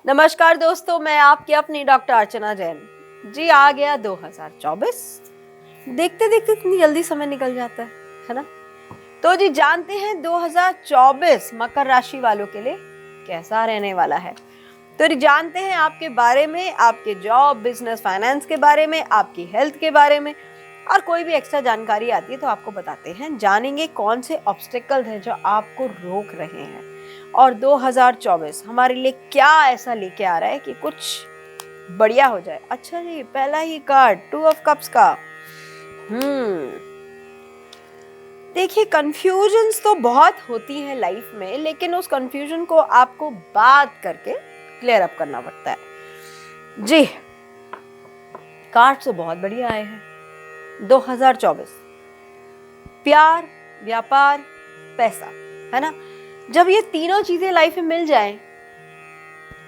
नमस्कार दोस्तों, मैं आपकी अपनी डॉक्टर अर्चना जैन। जी, आ गया 2024। देखते देखते इतनी जल्दी समय निकल जाता है ना। तो जी जानते हैं 2024 मकर राशि वालों के लिए कैसा रहने वाला है। तो जी जानते हैं आपके बारे में, आपके जॉब, बिजनेस, फाइनेंस के बारे में, आपकी हेल्थ के बारे में, और कोई भी एक्स्ट्रा जानकारी आती है तो आपको बताते हैं। जानेंगे कौन से ऑब्स्टेकल्स हैं जो आपको रोक रहे हैं, और 2024 हमारे लिए क्या ऐसा लेके आ रहा है कि कुछ बढ़िया हो जाए। अच्छा जी, पहला ही कार्ड 2 ऑफ कप्स का। देखिए, कंफ्यूजन्स तो बहुत होती हैं लाइफ में, लेकिन उस कंफ्यूजन को आपको बात करके क्लियर अप करना पड़ता है। जी, कार्ड तो बहुत बढ़िया आए हैं। 2024 प्यार, व्यापार, पैसा, है ना। जब ये तीनों चीजें लाइफ में मिल जाएं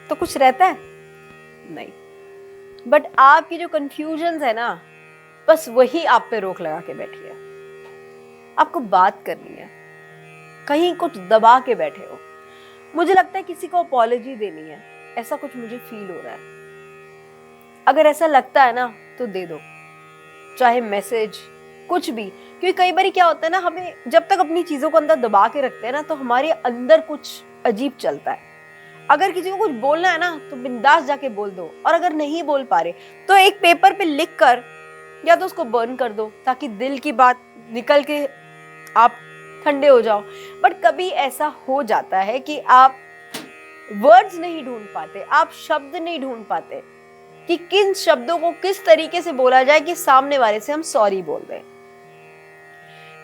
तो कुछ रहता है नहीं। बट आपकी जो कंफ्यूजन्स है ना, बस वही आप पे रोक लगा के बैठी है। आपको बात करनी है, कहीं कुछ दबा के बैठे हो। मुझे लगता है किसी को अपॉलॉजी देनी है, ऐसा कुछ मुझे फील हो रहा है। अगर ऐसा लगता है ना तो दे दो, चाहे मैसेज, कुछ भी। क्योंकि कई बार क्या होता है ना, हमें जब तक अपनी चीजों को अंदर दबा के रखते हैं ना, तो हमारे अंदर कुछ अजीब चलता है। अगर किसी को कुछ बोलना है ना तो बिंदास जाके बोल दो, और अगर नहीं बोल पा रहे तो एक पेपर पे लिख कर या तो उसको बर्न कर दो, ताकि दिल की बात निकल के आप ठंडे हो जाओ। बट कभी ऐसा हो जाता है कि आप वर्ड्स नहीं ढूंढ पाते, आप शब्द नहीं ढूंढ पाते कि किन शब्दों को किस तरीके से बोला जाए कि सामने वाले से हम सॉरी बोल दें।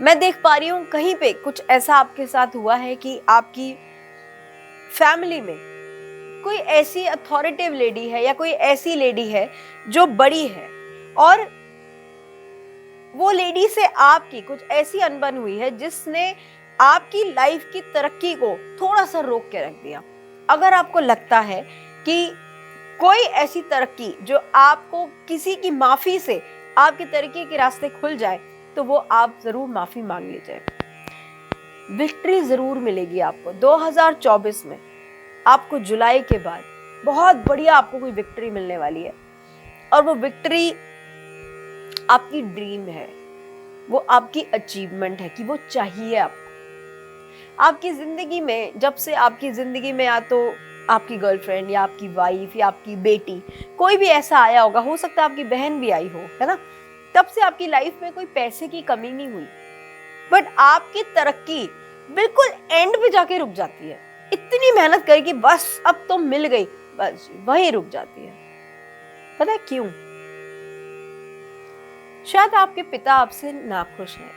मैं देख पा रही हूं कहीं पे कुछ ऐसा आपके साथ हुआ है कि आपकी फैमिली में कोई ऐसी अथॉरिटिव लेडी है या कोई ऐसी लेडी है जो बड़ी है, और वो लेडी से आपकी कुछ ऐसी अनबन हुई है जिसने आपकी लाइफ की तरक्की को थोड़ा सा रोक के रख दिया। अगर आपको लगता है कि कोई ऐसी तरक्की जो आपको किसी की माफी से आपकी तरक्की के रास्ते खुल जाए, तो वो आप जरूर माफी मांग लीजिए। विक्ट्री जरूर मिलेगी आपको 2024 में। आपको जुलाई के बाद बहुत बढ़िया आपको कोई विक्ट्री मिलने वाली है, और वो विक्ट्री आपकी ड्रीम है, वो आपकी अचीवमेंट है कि वो चाहिए आपको। आपकी जिंदगी में, जब से आपकी जिंदगी में या तो आपकी गर्लफ्रेंड या आपकी वाइफ या आपकी बेटी, कोई भी ऐसा आया होगा, हो सकता है आपकी बहन भी आई हो, है ना, तब से आपकी लाइफ में कोई पैसे की कमी नहीं हुई। बट आपकी तरक्की बिल्कुल एंड पे जाके रुक जाती है। इतनी मेहनत करके बस अब तो मिल गई, बस वहीं रुक जाती है। पता है क्यों? शायद आपके पिता आपसे नाखुश हैं।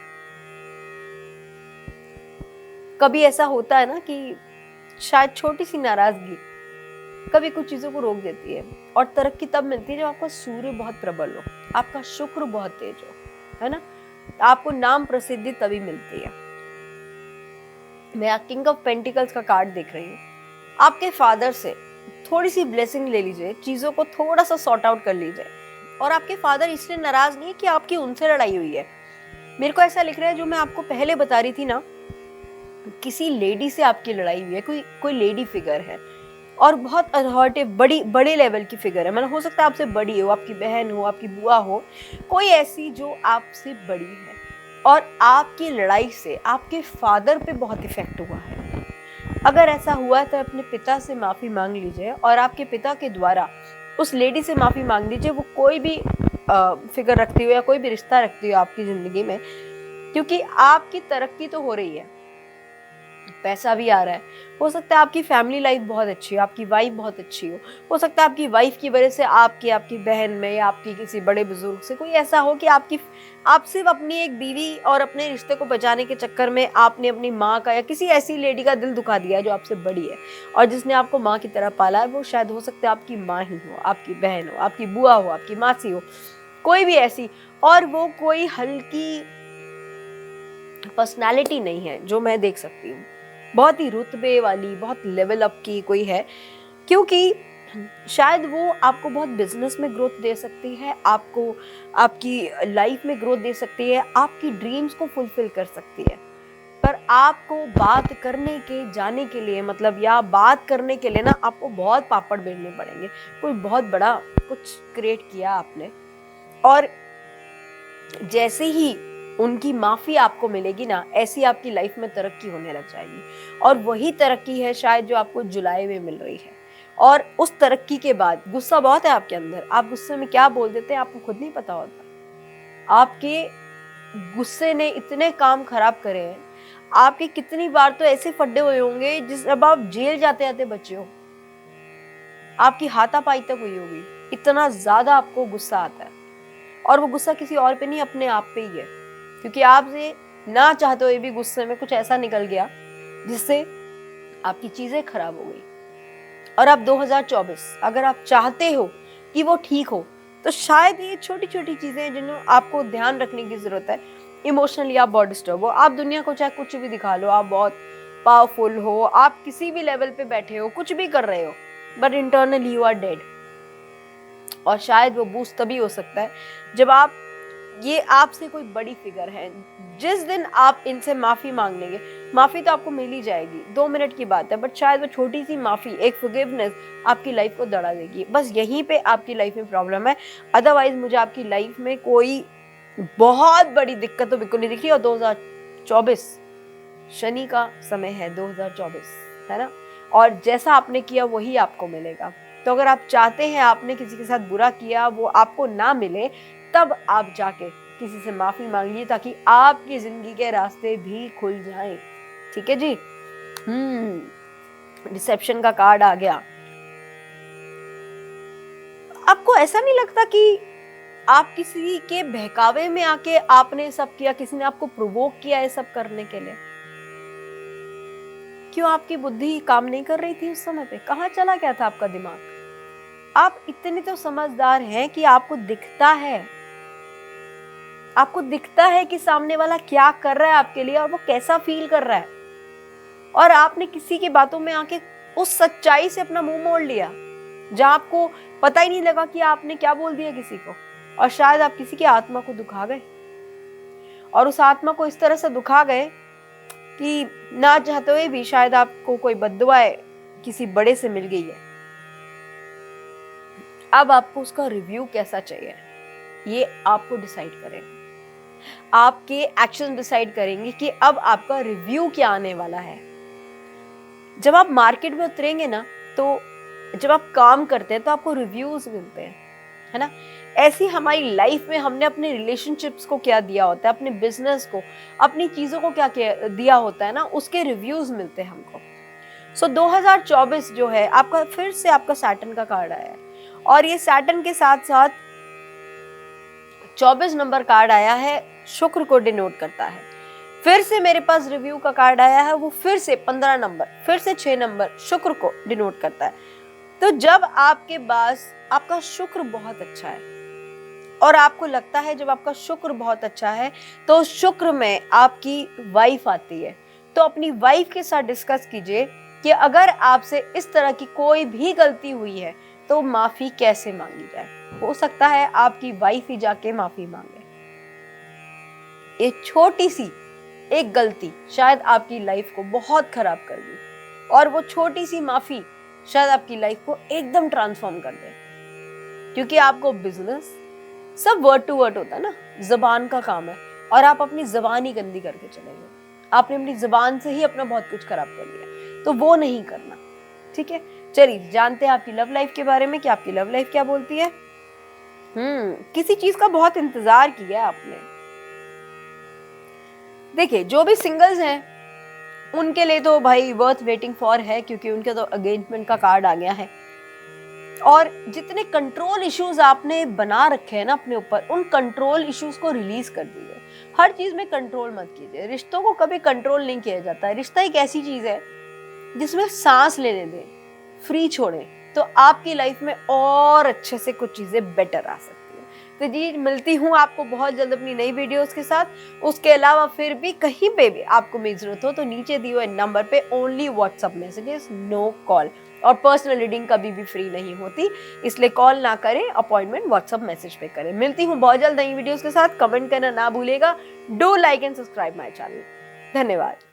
कभी ऐसा होता है ना कि शायद छोटी सी नाराजगी कभी कुछ चीजों को रोक देती है, और तरक्की तब मिलती है जब आपका सूर्य बहुत प्रबल हो, आपका शुक्र बहुत तेज हो, है ना। आपको नाम प्रसिद्धि तभी मिलती है। मैं किंग ऑफ पेंटिकल्स का कार्ड देख रही हूँ। आपके फादर से थोड़ी सी ब्लेसिंग ले लीजिए, चीजों को थोड़ा सा सॉर्ट आउट कर लीजिए। और आपके फादर इसलिए नाराज नहीं है कि आपकी उनसे लड़ाई हुई है। मेरे को ऐसा लिख रहा है, जो मैं आपको पहले बता रही थी ना, किसी लेडी से आपकी लड़ाई हुई है। कोई लेडी फिगर है, और बहुत अथॉरिटिव बड़े लेवल की फिगर है। मतलब हो सकता है आपसे बड़ी हो, आपकी बहन हो, आपकी बुआ हो, कोई ऐसी जो आपसे बड़ी है, और आपकी लड़ाई से आपके फादर पे बहुत इफेक्ट हुआ है। अगर ऐसा हुआ है तो अपने पिता से माफी मांग लीजिए, और आपके पिता के द्वारा उस लेडी से माफी मांग लीजिए, वो कोई भी फिगर रखती हो या कोई भी रिश्ता रखती हो आपकी जिंदगी में। क्योंकि आपकी तरक्की तो हो रही है, पैसा भी आ रहा है। हो सकता है आपकी फैमिली लाइफ बहुत अच्छी हो, आपकी वाइफ बहुत अच्छी हो सकता है आपकी वाइफ की वजह से आपकी बहन में या आपकी किसी बड़े बुजुर्ग से कोई ऐसा हो कि आप सिर्फ अपनी एक बीवी और अपने रिश्ते को बचाने के चक्कर में आपने अपनी माँ का या किसी ऐसी लेडी का दिल दुखा दिया जो आपसे बड़ी है और जिसने आपको माँ की तरह पाला है। वो शायद हो सकता है आपकी माँ ही हो, आपकी बहन हो, आपकी बुआ हो, आपकी मासी हो, कोई भी ऐसी। और वो कोई हल्की पर्सनालिटी नहीं है जो मैं देख सकती हूँ, बहुत ही रुतबे वाली, बहुत लेवल अप की कोई है। क्योंकि शायद वो आपको बहुत बिजनेस में ग्रोथ दे सकती है, आपको आपकी लाइफ में ग्रोथ दे सकती है, आपकी ड्रीम्स को फुलफिल कर सकती है। पर आपको बात करने के जाने के लिए मतलब या बात करने के लिए ना आपको बहुत पापड़ बेलने पड़ेंगे। कोई बहुत बड़ा कुछ क्रिएट किया आपने और जैसे ही उनकी माफी आपको मिलेगी ना, ऐसी आपकी लाइफ में तरक्की होने लग जाएगी। और वही तरक्की है शायद जो आपको जुलाई में मिल रही है। और उस तरक्की के बाद गुस्सा बहुत है आपके अंदर, आप गुस्से में क्या बोल देते हैं आपको खुद नहीं पता होता। आपके गुस्से ने इतने काम खराब करे हैं, आपके कितनी बार तो ऐसे फड्डे हुए होंगे जिस जब आप जेल जाते जाते बचे हो, आपकी हाथापाई तक हुई होगी, इतना ज्यादा आपको गुस्सा आता है। और वो गुस्सा किसी और पे नहीं, अपने आप पे ही है, क्योंकि आपसे ना चाहते हुए भी गुस्से में कुछ ऐसा निकल गया जिससे आपकी चीजें खराब हो गई। और अब 2024 अगर आप चाहते हो कि वो ठीक हो तो शायद ये छोटी छोटी चीजें जिन्हें आपको ध्यान रखने की जरूरत है। इमोशनली आप बहुत डिस्टर्ब हो, आप दुनिया को चाहे कुछ भी दिखा लो, आप बहुत पावरफुल हो, आप किसी भी लेवल पे बैठे हो, कुछ भी कर रहे हो, but internally you are dead. और शायद वो बूस्ट तभी हो सकता है जब आप ये आपसे कोई बड़ी फिगर है, जिस दिन आप इनसे माफी मांग लेंगे, माफी तो आपको मिल ही जाएगी, 2 मिनट की बात है, बट शायद वो छोटी सी माफी, एक फॉरगिवनेस आपकी लाइफ को दड़ा देगी। बस यहीं पे आपकी लाइफ में प्रॉब्लम है। अदरवाइज मुझे आपकी लाइफ में कोई बहुत बड़ी दिक्कत तो बिल्कुल नहीं दिख रही। और 2024 शनि का समय है, 2024 है ना, और जैसा आपने किया वही आपको मिलेगा। तो अगर आप चाहते हैं आपने किसी के साथ बुरा किया वो आपको ना मिले, तब आप जाके किसी से माफी मांगिए ताकि आपकी जिंदगी के रास्ते भी खुल जाएं। ठीक है जी। डिसेप्शन का कार्ड आ गया। आपको ऐसा नहीं लगता कि आप किसी के बहकावे में आके आपने सब किया, किसी ने आपको प्रोवोक किया है सब करने के लिए? क्यों आपकी बुद्धि काम नहीं कर रही थी उस समय पे? कहाँ चला गया था आपका दिमाग? आप इतने तो समझदार हैं कि आपको दिखता है, आपको दिखता है कि सामने वाला क्या कर रहा है आपके लिए और वो कैसा फील कर रहा है, और आपने किसी की बातों में आके उस सच्चाई से अपना मुंह मोड़ लिया जहां आपको पता ही नहीं लगा कि आपने क्या बोल दिया किसी को। और शायद आप किसी की आत्मा को दुखा गए, और उस आत्मा को इस तरह से दुखा गए कि ना चाहते हुए भी शायद आपको कोई बद्दुआएं किसी बड़े से मिल गई है। अब आपको उसका रिव्यू कैसा चाहिए ये आपको डिसाइड करें। आपके एक्शन डिसाइड करेंगे कि अब आपका रिव्यू क्या आने वाला है। जब आप मार्केट में उतरेंगे ना, तो जब आप काम करते हैं तो आपको रिव्यूज मिलते हैं, है ना। ऐसी हमारी लाइफ में हमने अपने रिलेशनशिप्स को क्या दिया होता है, अपने बिजनेस को, अपनी चीजों को क्या दिया होता है ना, उसके रिव्यूज मिलते हैं हमको। सो 2024 जो है आपका फिर से आपका सैटर्न का कार्ड आया है, और ये सैटर्न के साथ साथ 24 नंबर कार्ड आया है, शुक्र को डिनोट करता है। फिर से मेरे पास रिव्यू का कार्ड आया है, वो फिर से 15 नंबर, फिर से 6 नंबर शुक्र को डिनोट करता है। तो जब आपके पास आपका शुक्र बहुत अच्छा है और आपको लगता है जब आपका शुक्र बहुत अच्छा है तो शुक्र में आपकी वाइफ आती है, तो अपनी वाइफ के साथ डिस्कस कीजिए कि अगर आपसे इस तरह की कोई भी गलती हुई है तो माफी कैसे मांगी जाए। हो सकता है आपकी वाइफ ही जाके माफी मांगे। एक छोटी सी एक गलती शायद आपकी लाइफ को बहुत खराब कर दी, और वो छोटी सी माफी शायद आपकी लाइफ को एकदम ट्रांसफॉर्म कर दे। क्योंकि आपको बिजनेस सब वर्ड टू वर्ड होता है ना, जबान का काम है, और आप अपनी जबान ही गंदी करके चले गए। आपने अपनी जबान से ही अपना बहुत कुछ खराब कर लिया, तो वो नहीं करना। ठीक है, चलिए जानते हैं आपकी लव लाइफ के बारे में कि आपकी लव लाइफ क्या बोलती है। किसी चीज का बहुत इंतजार किया आपने। देखिए, जो भी सिंगल्स हैं उनके लिए तो भाई वर्थ वेटिंग फॉर है, क्योंकि उनके तो अगेंजमेंट का कार्ड आ गया है। और जितने कंट्रोल इश्यूज आपने बना रखे हैं ना अपने ऊपर, उन कंट्रोल इश्यूज को रिलीज कर दीजिए। हर चीज में कंट्रोल मत कीजिए। रिश्तों को कभी कंट्रोल नहीं किया जाता है। रिश्ता एक ऐसी चीज है जिसमें सांस लेने दें, फ्री छोड़ें, तो आपकी लाइफ में और अच्छे से कुछ चीजें बेटर आ सकती है। तो जी, मिलती हूँ आपको बहुत जल्द अपनी नई वीडियोस के साथ। उसके अलावा फिर भी कहीं पे भी आपको मेरी जरूरत हो तो नीचे दिए हुए नंबर पे only WhatsApp messages, no call. और पर्सनल रीडिंग कभी भी फ्री नहीं होती, इसलिए कॉल ना करें, अपॉइंटमेंट व्हाट्सएप मैसेज पे करें। मिलती हूँ बहुत जल्द नई वीडियोस के साथ। कमेंट करना ना भूलेगा। Do like and subscribe my channel. धन्यवाद।